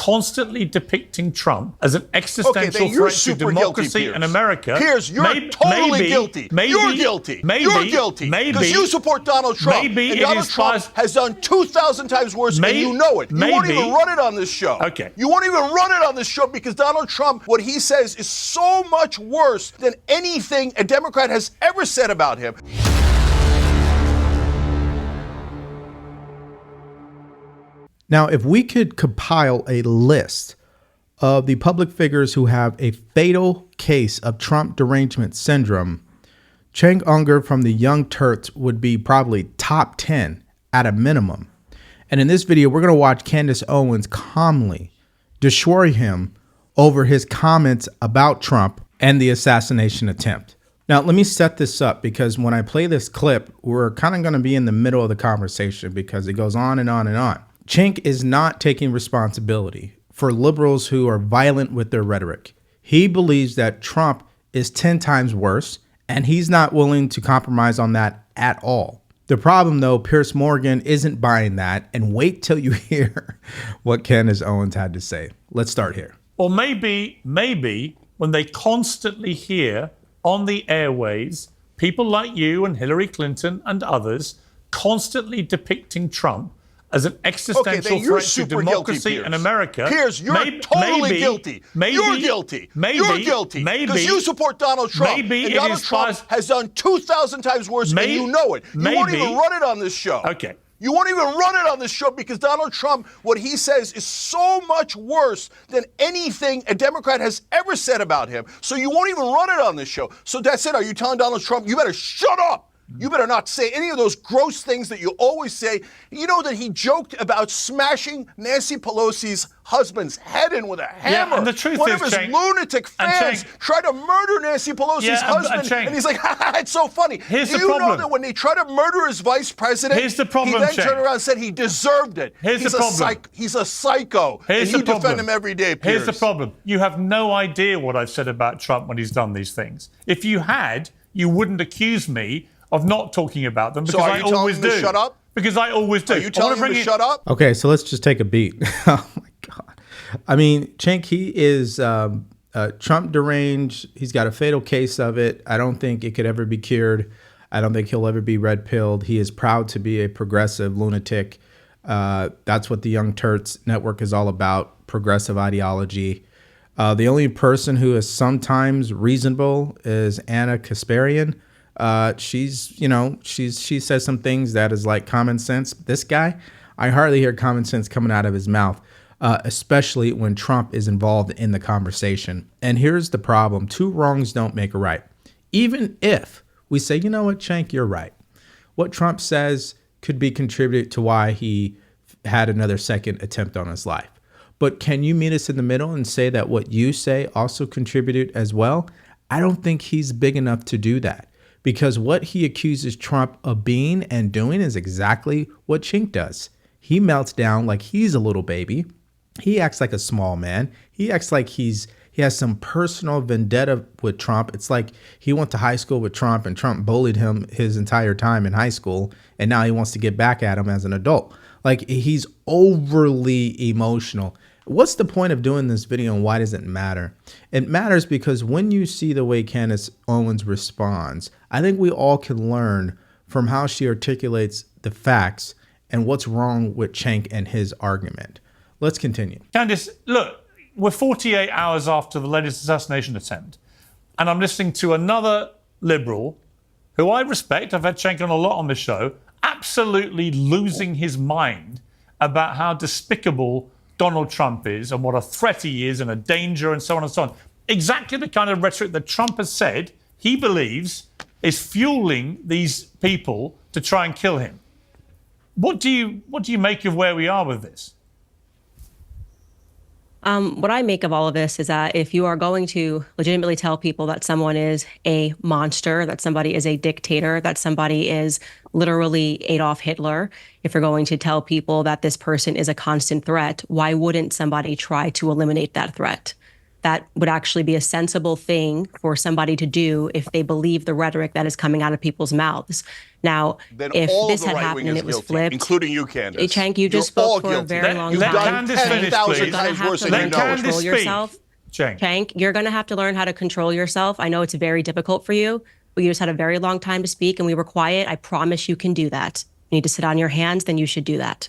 constantly depicting Trump as an existential threat to democracy and America. Piers, you're totally guilty. You're guilty. You're guilty. Because you support Donald Trump. And Donald Trump has done 2,000 times worse, and you know it. You won't even run it on this show. Okay. You won't even run it on this show because Donald Trump, what he says is so much worse than anything a Democrat has ever said about him. Now, if we could compile a list of the public figures who have a fatal case of Trump derangement syndrome, Cenk Uygur from the Young Turks would be probably top 10 at a minimum. And in this video, we're going to watch Candace Owens calmly destroy him over his comments about Trump and the assassination attempt. Now, let me set this up because when I play this clip, we're kind of going to be in the middle of the conversation because it goes on and on and on. Cenk is not taking responsibility for liberals who are violent with their rhetoric. He believes that Trump is 10 times worse, and he's not willing to compromise on that at all. The problem, though, Piers Morgan isn't buying that, and wait till you hear what Candace Owens had to say. Let's start here. Or maybe when they constantly hear on the airways people like you and Hillary Clinton and others constantly depicting Trump as an existential threat to democracy and America. Piers, you're totally guilty. You're guilty. You're guilty. Because you support Donald Trump. And Donald Trump has done 2,000 times worse, and you know it. You won't even run it on this show. Okay. You won't even run it on this show because Donald Trump, what he says is so much worse than anything a Democrat has ever said about him. So you won't even run it on this show. So that's it. Are you telling Donald Trump, you better shut up? You better not say any of those gross things that you always say. You know that he joked about smashing Nancy Pelosi's husband's head in with a hammer. Yeah, and the truth One is, of his lunatic fans tried to murder Nancy Pelosi's husband, and he's like, it's so funny. Here's the problem. Do you know problem. that when they tried to murder his vice president, Here's the problem, he then Cenk. turned around and said he deserved it. He's the problem. He's a psycho, Here's and you the problem. defend him every day, Piers. Here's the problem. You have no idea what I've said about Trump when he's done these things. If you had, you wouldn't accuse me of not talking about them because so are you I always telling him do. To shut up? Because I always do. Are you telling him to shut up? Okay, so let's just take a beat. Oh my God. I mean, Cenk, he is Trump deranged. He's got a fatal case of it. I don't think it could ever be cured. I don't think he'll ever be red-pilled. He is proud to be a progressive lunatic. That's what the Young Turks Network is all about, progressive ideology. The only person who is sometimes reasonable is Anna Kasparian. She says some things that is like common sense. This guy, I hardly hear common sense coming out of his mouth, especially when Trump is involved in the conversation. And here's the problem. Two wrongs don't make a right. Even if we say, you know what, Cenk, you're right. What Trump says could be contributed to why he had another second attempt on his life. But can you meet us in the middle and say that what you say also contributed as well? I don't think he's big enough to do that. Because what he accuses Trump of being and doing is exactly what Cenk does. He melts down like he's a little baby. He acts like a small man. He acts like he has some personal vendetta with Trump. It's like he went to high school with Trump and Trump bullied him his entire time in high school. And now he wants to get back at him as an adult. Like, he's overly emotional. What's the point of doing this video and why does it matter? It matters because when you see the way Candace Owens responds, I think we all can learn from how she articulates the facts and what's wrong with Cenk and his argument. Let's continue. Candace, look, we're 48 hours after the latest assassination attempt, and I'm listening to another liberal who I respect, I've had Cenk on a lot on this show, absolutely losing his mind about how despicable Donald Trump is and what a threat he is and a danger and so on and so on. Exactly the kind of rhetoric that Trump has said he believes is fueling these people to try and kill him. What do you make of where we are with this? What I make of all of this is that if you are going to legitimately tell people that someone is a monster, that somebody is a dictator, that somebody is literally Adolf Hitler, if you're going to tell people that this person is a constant threat, why wouldn't somebody try to eliminate that threat? that would actually be a sensible thing for somebody to do if they believe the rhetoric that is coming out of people's mouths. Now, Then if all of this the had right happened wing and is it was guilty, flipped, including you, Candace. Cenk, you just You're all spoke for a guilty. very long You've time. done Candace finish, 10,000 please. times worse than Let you know. Candace control speak. yourself. Cenk, you're going to have to learn how to control yourself. I know it's very difficult for you, but you just had a very long time to speak and we were quiet. I promise you can do that. You need to sit on your hands, then you should do that.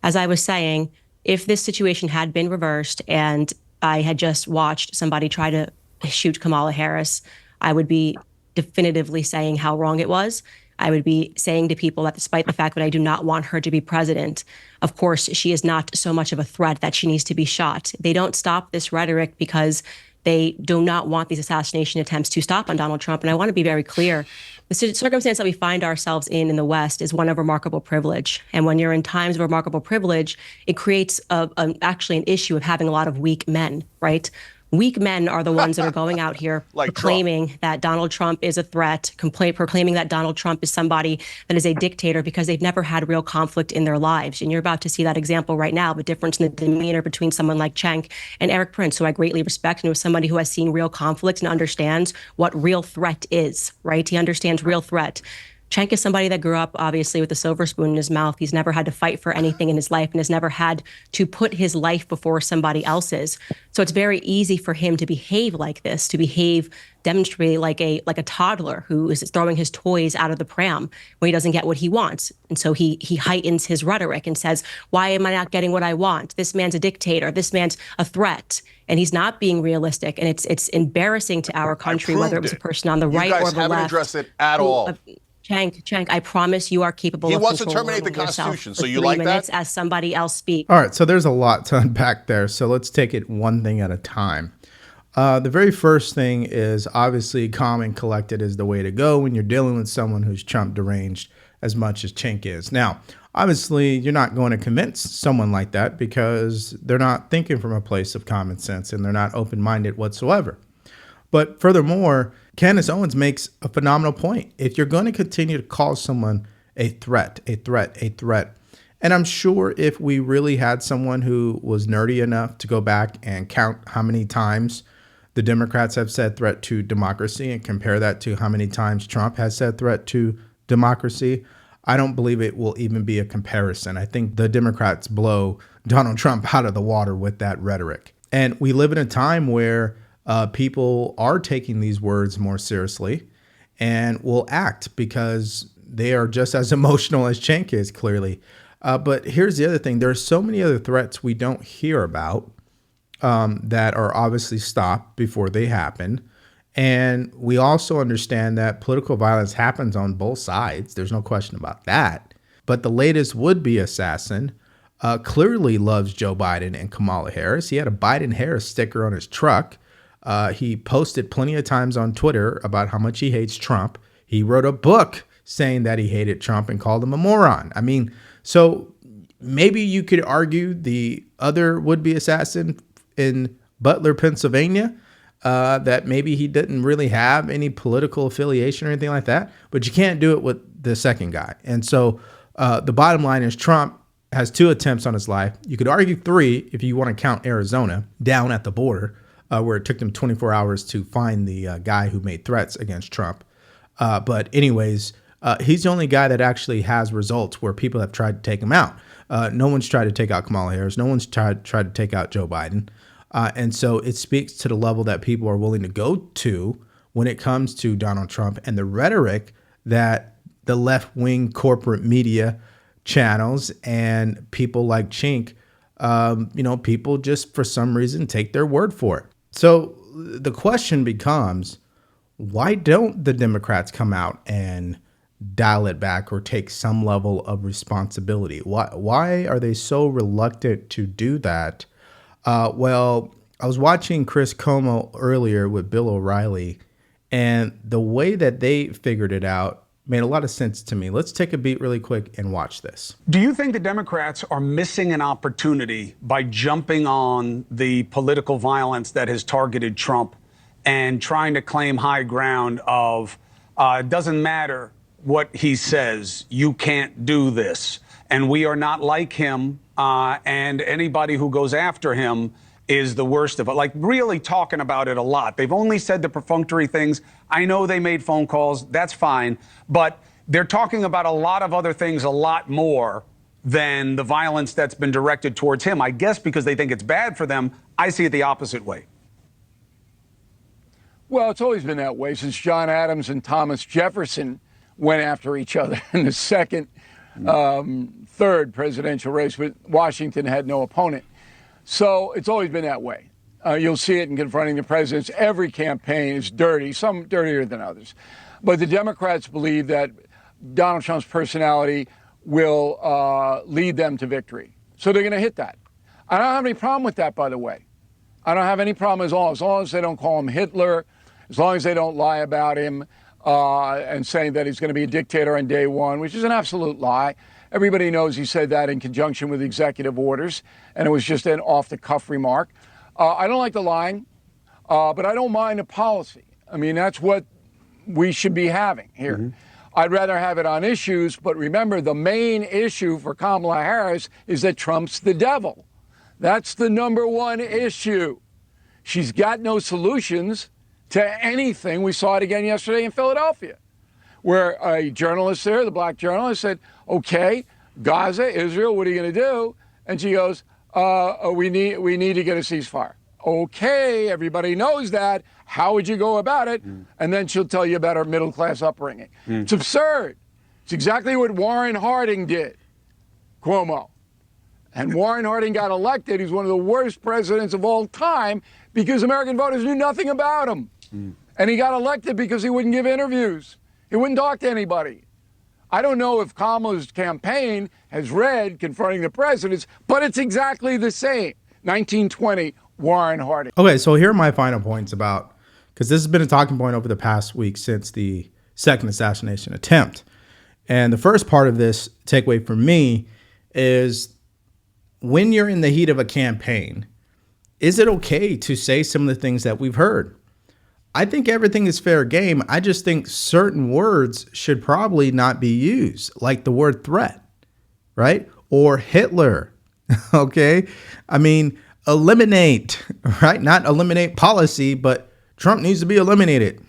As I was saying, if this situation had been reversed and I had just watched somebody try to shoot Kamala Harris, I would be definitively saying how wrong it was. I would be saying to people that despite the fact that I do not want her to be president, of course, she is not so much of a threat that she needs to be shot. They don't stop this rhetoric because they do not want these assassination attempts to stop on Donald Trump. And I want to be very clear. The circumstance that we find ourselves in the West is one of remarkable privilege. And when you're in times of remarkable privilege, it creates actually an issue of having a lot of weak men, right? Weak men are the ones that are going out here Like proclaiming that Donald Trump is a threat, proclaiming that Donald Trump is somebody that is a dictator because they've never had real conflict in their lives. And you're about to see that example right now, the difference in the demeanor between someone like Cenk and Eric Prince, who I greatly respect, and who is somebody who has seen real conflict and understands what real threat is, right? He understands real threat. Cenk is somebody that grew up, obviously, with a silver spoon in his mouth. He's never had to fight for anything in his life and has never had to put his life before somebody else's. So it's very easy for him to behave like this, to demonstrate like a toddler who is throwing his toys out of the pram when he doesn't get what he wants. And so he heightens his rhetoric and says, why am I not getting what I want? This man's a dictator. This man's a threat. And he's not being realistic. And it's embarrassing to our country, whether it was a person on the right or the left. You guys haven't addressed it at all. Cenk, I promise you are capable of He wants to controlling terminate the yourself Constitution, for so you 3 like that? minutes as somebody else speaks. All right, so there's a lot to unpack there. So let's take it one thing at a time. The very first thing is obviously calm and collected is the way to go when you're dealing with someone who's Trump deranged as much as Cenk is. Now, obviously, you're not going to convince someone like that because they're not thinking from a place of common sense and they're not open-minded whatsoever. But furthermore, Candace Owens makes a phenomenal point. If you're going to continue to call someone a threat, and I'm sure if we really had someone who was nerdy enough to go back and count how many times the Democrats have said threat to democracy and compare that to how many times Trump has said threat to democracy, I don't believe it will even be a comparison. I think the Democrats blow Donald Trump out of the water with that rhetoric. And we live in a time where people are taking these words more seriously and will act because they are just as emotional as Cenk is, clearly. But here's the other thing. There are so many other threats we don't hear about that are obviously stopped before they happen. And we also understand that political violence happens on both sides. There's no question about that. But the latest would-be assassin clearly loves Joe Biden and Kamala Harris. He had a Biden-Harris sticker on his truck. He posted plenty of times on Twitter about how much he hates Trump. He wrote a book saying that he hated Trump and called him a moron. I mean, so maybe you could argue the other would-be assassin in Butler, Pennsylvania, that maybe he didn't really have any political affiliation or anything like that, but you can't do it with the second guy. And so the bottom line is Trump has 2 attempts on his life. You could argue 3 if you want to count Arizona down at the border, where it took them 24 hours to find the guy who made threats against Trump. But anyways, he's the only guy that actually has results where people have tried to take him out. No one's tried to take out Kamala Harris. No one's tried to take out Joe Biden. And so it speaks to the level that people are willing to go to when it comes to Donald Trump and the rhetoric that the left-wing corporate media channels and people like Cenk, people just for some reason take their word for it. So the question becomes, why don't the Democrats come out and dial it back or take some level of responsibility? Why are they so reluctant to do that? Well, I was watching Chris Cuomo earlier with Bill O'Reilly, and the way that they figured it out made a lot of sense to me. Let's take a beat really quick and watch this. Do you think the Democrats are missing an opportunity by jumping on the political violence that has targeted Trump and trying to claim high ground of it doesn't matter what he says, you can't do this, and we are not like him, and anybody who goes after him is the worst of it. Like, really talking about it a lot. They've only said the perfunctory things. I know they made phone calls. That's fine. But they're talking about a lot of other things a lot more than the violence that's been directed towards him. I guess because they think it's bad for them. I see it the opposite way. Well, it's always been that way since John Adams and Thomas Jefferson went after each other in the second, third presidential race, but Washington had no opponent. So it's always been that way. You'll see it in confronting the presidents. Every campaign is dirty, some dirtier than others. But the Democrats believe that Donald Trump's personality will lead them to victory. So they're going to hit that. I don't have any problem with that, by the way. I don't have any problem as long as they don't call him Hitler, as long as they don't lie about him and saying that he's going to be a dictator on day one, which is an absolute lie. Everybody knows he said that in conjunction with executive orders, and it was just an off-the-cuff remark. I don't like the lying, but I don't mind the policy. I mean, that's what we should be having here. Mm-hmm. I'd rather have it on issues, but remember, the main issue for Kamala Harris is that Trump's the devil. That's the number one issue. She's got no solutions to anything. We saw it again yesterday in Philadelphia, where a journalist there, the black journalist, said, okay, Gaza, Israel, what are you going to do? And she goes, we need to get a ceasefire. Okay, everybody knows that. How would you go about it? And then she'll tell you about her middle-class upbringing. It's absurd. It's exactly what Warren Harding did, Cuomo. And Warren Harding got elected. He's one of the worst presidents of all time because American voters knew nothing about him. And he got elected because he wouldn't give interviews. He wouldn't talk to anybody. I don't know if Kamala's campaign has read Confronting the Presidents, but it's exactly the same. 1920, Warren Harding. Okay, so here are my final points about, because this has been a talking point over the past week since the second assassination attempt. And the first part of this takeaway for me is, when you're in the heat of a campaign, is it okay to say some of the things that we've heard? I think everything is fair game. I just think certain words should probably not be used, like the word threat, right? Or Hitler, okay? I mean, eliminate, right? Not eliminate policy, but Trump needs to be eliminated.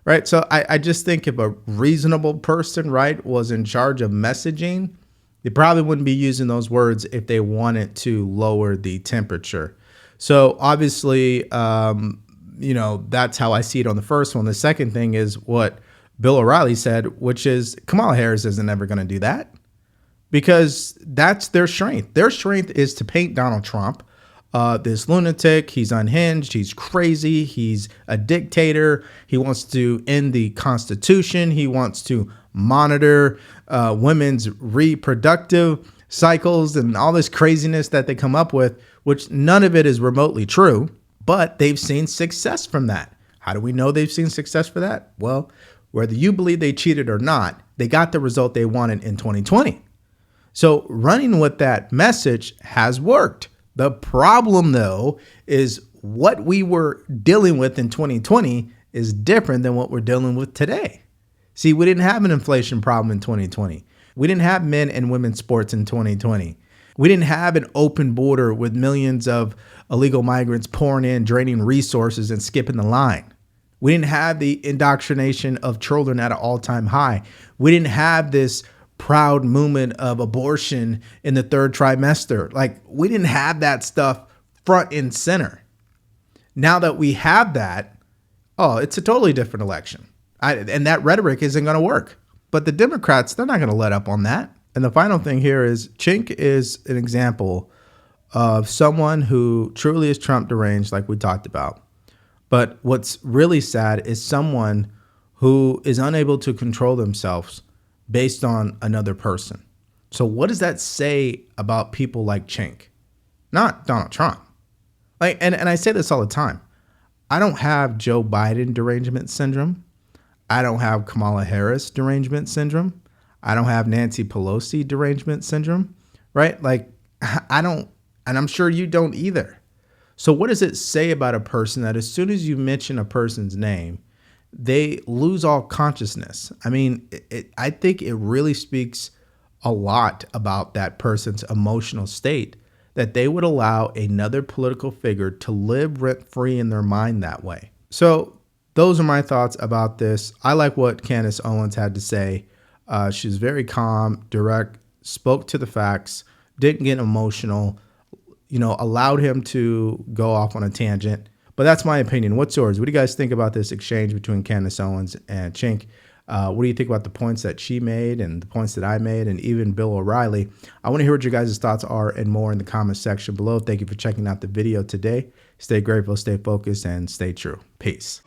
Right? So I just think if a reasonable person, right, was in charge of messaging, they probably wouldn't be using those words if they wanted to lower the temperature. So obviously, that's how I see it on the first one. The second thing is what Bill O'Reilly said, which is Kamala Harris isn't ever going to do that because that's their strength. Their strength is to paint Donald Trump, this lunatic. He's unhinged. He's crazy. He's a dictator. He wants to end the Constitution. He wants to monitor women's reproductive cycles and all this craziness that they come up with, which none of it is remotely true, but they've seen success from that. How do we know they've seen success for that? Well, whether you believe they cheated or not, they got the result they wanted in 2020. So running with that message has worked. The problem, though, is what we were dealing with in 2020 is different than what we're dealing with today. See, we didn't have an inflation problem in 2020. We didn't have men and women's sports in 2020. We didn't have an open border with millions of illegal migrants pouring in, draining resources and skipping the line. We didn't have the indoctrination of children at an all-time high. We didn't have this proud movement of abortion in the third trimester. Like, we didn't have that stuff front and center. Now that we have that, it's a totally different election. And that rhetoric isn't going to work. But the Democrats, they're not going to let up on that. And the final thing here is Cenk is an example of someone who truly is Trump deranged, like we talked about. But what's really sad is someone who is unable to control themselves based on another person. So what does that say about people like Cenk? Not Donald Trump. And I say this all the time. I don't have Joe Biden derangement syndrome. I don't have Kamala Harris derangement syndrome. I don't have Nancy Pelosi derangement syndrome, right? Like, I don't, and I'm sure you don't either. So what does it say about a person that as soon as you mention a person's name, they lose all consciousness? I mean, I think it really speaks a lot about that person's emotional state that they would allow another political figure to live rent-free in their mind that way. So those are my thoughts about this. I like what Candace Owens had to say. She's very calm, direct, spoke to the facts, didn't get emotional, allowed him to go off on a tangent. But that's my opinion. What's yours? What do you guys think about this exchange between Candace Owens and Cenk? What do you think about the points that she made and the points that I made and even Bill O'Reilly? I want to hear what your guys' thoughts are and more in the comment section below. Thank you for checking out the video today. Stay grateful, stay focused, and stay true. Peace.